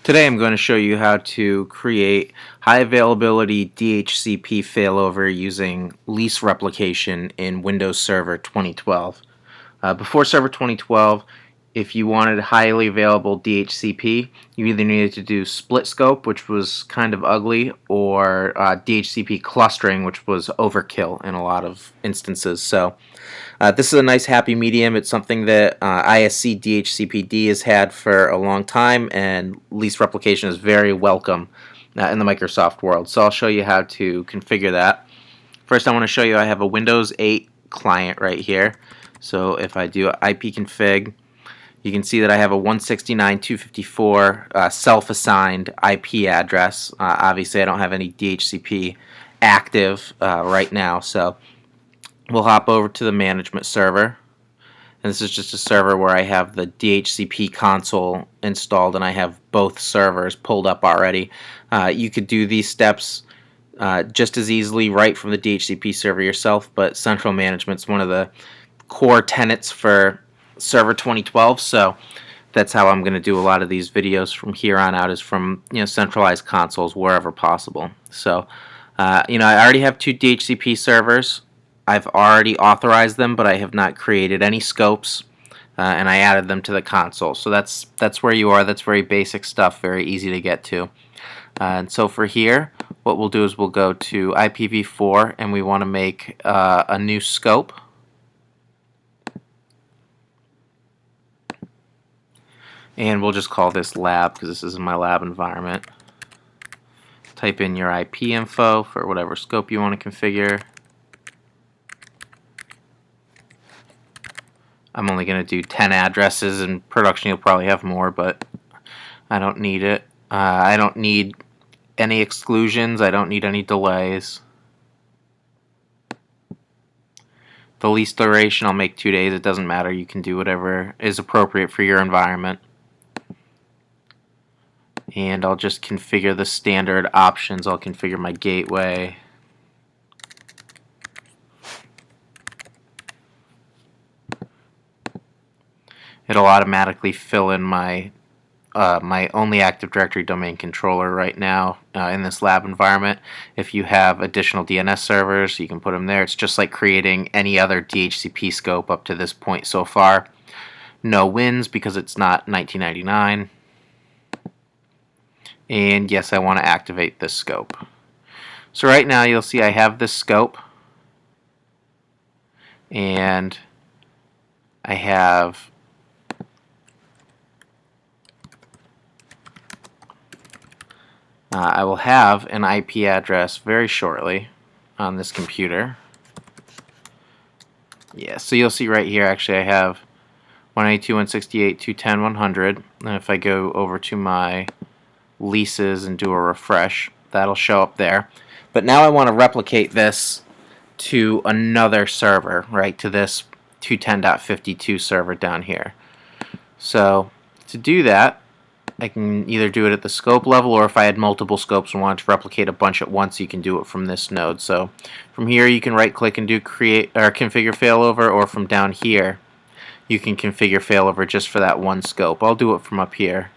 Today I'm going to show you how to create high availability DHCP failover using lease replication in Windows Server 2012. Before Server 2012, if you wanted highly available DHCP, you either needed to do split scope, which was kind of ugly, or DHCP clustering, which was overkill in a lot of instances. So this is a nice happy medium. It's something that ISC DHCPD has had for a long time, and lease replication is very welcome in the Microsoft world. So I'll show you how to configure that. First, I want to show you I have a Windows 8 client right here. So if I do ipconfig, you can see that I have a 169.254 self-assigned IP address. Obviously, I don't have any DHCP active right now, so we'll hop over to the management server. And this is just a server where I have the DHCP console installed and I have both servers pulled up already. You could do these steps just as easily right from the DHCP server yourself, but central management's one of the core tenets for Server 2012, so that's how I'm going to do a lot of these videos from here on out, is from centralized consoles wherever possible. So I already have two DHCP servers. I've already authorized them, but I have not created any scopes, and I added them to the console. So that's where you are. That's very basic stuff, very easy to get to. And so for here, what we'll do is we'll go to IPv4, and we want to make a new scope. And we'll just call this lab because this is my lab environment. Type in your IP info for whatever scope you want to configure. I'm only going to do 10 addresses. In production you'll probably have more, but I don't need it. I don't need any exclusions. I don't need any delays. The lease duration I'll make 2 days. It doesn't matter. You can do whatever is appropriate for your environment. And I'll just configure the standard options. I'll configure my gateway. It'll automatically fill in my my only Active Directory domain controller right now in this lab environment. If you have additional DNS servers, you can put them there. It's just like creating any other DHCP scope up to this point so far. No wins because it's not 1999. And yes, I want to activate this scope. So right now you'll see I have this scope, and I have I will have an IP address very shortly on this computer. Yeah, so you'll see right here actually I have 192.168.210.100, and if I go over to my leases and do a refresh, that'll show up there. But now I want to replicate this to another server, right, to this 210.52 server down here. So to do that, I can either do it at the scope level, or if I had multiple scopes and wanted to replicate a bunch at once, you can do it from this node. So from here you can right click and do create or configure failover, or from down here you can configure failover just for that one scope. I'll do it from up here.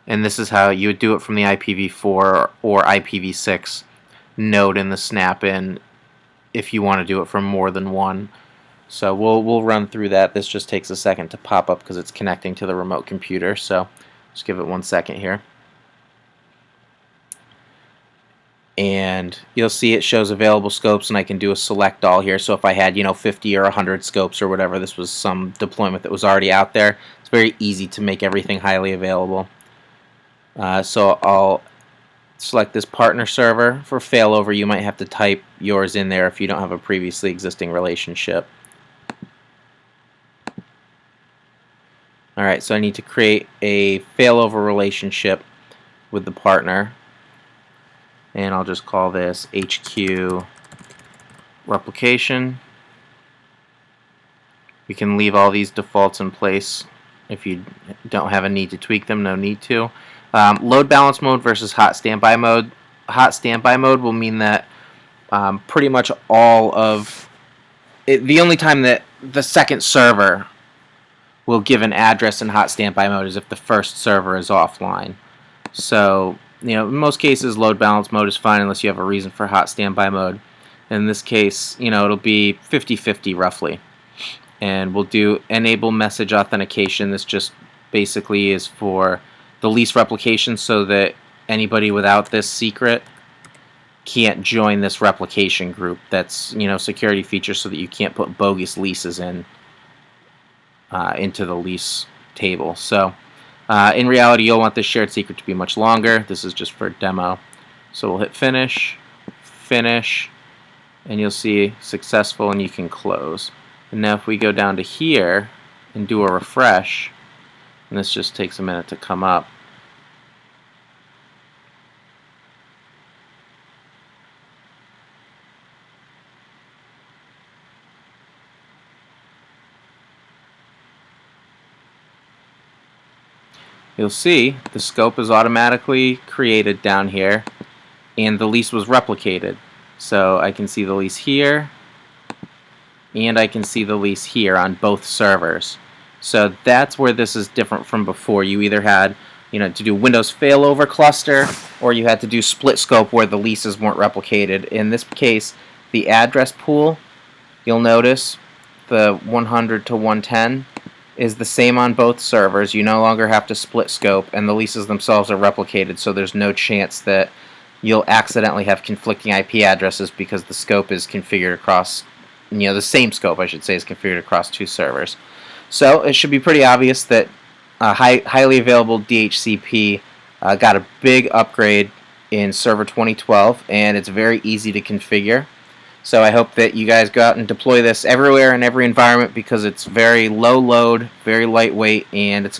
And this is how you would do it from the IPv4 or IPv6 node in the snap-in if you want to do it from more than one. So we'll run through that. This just takes a second to pop up because it's connecting to the remote computer. So just give it 1 second here. And you'll see it shows available scopes, and I can do a select all here. So if I had 50 or 100 scopes or whatever, this was some deployment that was already out there. It's very easy to make everything highly available. So I'll select this partner server. For failover, you might have to type yours in there if you don't have a previously existing relationship. Alright, so I need to create a failover relationship with the partner, and I'll just call this HQ replication. You can leave all these defaults in place if you don't have a need to tweak them. No need to. Load balance mode versus hot standby mode. Hot standby mode will mean that pretty much all of it, the only time that the second server will give an address in hot standby mode as if the first server is offline. So, in most cases, load balance mode is fine unless you have a reason for hot standby mode. In this case, it'll be 50-50 roughly. And we'll do enable message authentication. This just basically is for the lease replication so that anybody without this secret can't join this replication group. That's, security feature so that you can't put bogus leases into the lease table. So in reality, you'll want this shared secret to be much longer. This is just for a demo. So we'll hit finish, and you'll see successful, and you can close. And now if we go down to here and do a refresh, and this just takes a minute to come up, you'll see the scope is automatically created down here, and the lease was replicated. So I can see the lease here, and I can see the lease here on both servers. So that's where this is different from before. You either had to do Windows failover cluster, or you had to do split scope where the leases weren't replicated. In this case, the address pool, you'll notice the 100 to 110 is the same on both servers. You no longer have to split scope, and the leases themselves are replicated, so there's no chance that you'll accidentally have conflicting IP addresses because the scope is configured across, the same scope, I should say, is configured across two servers. So it should be pretty obvious that highly available DHCP got a big upgrade in Server 2012, and it's very easy to configure. So I hope that you guys go out and deploy this everywhere in every environment because it's very low load, very lightweight, and it's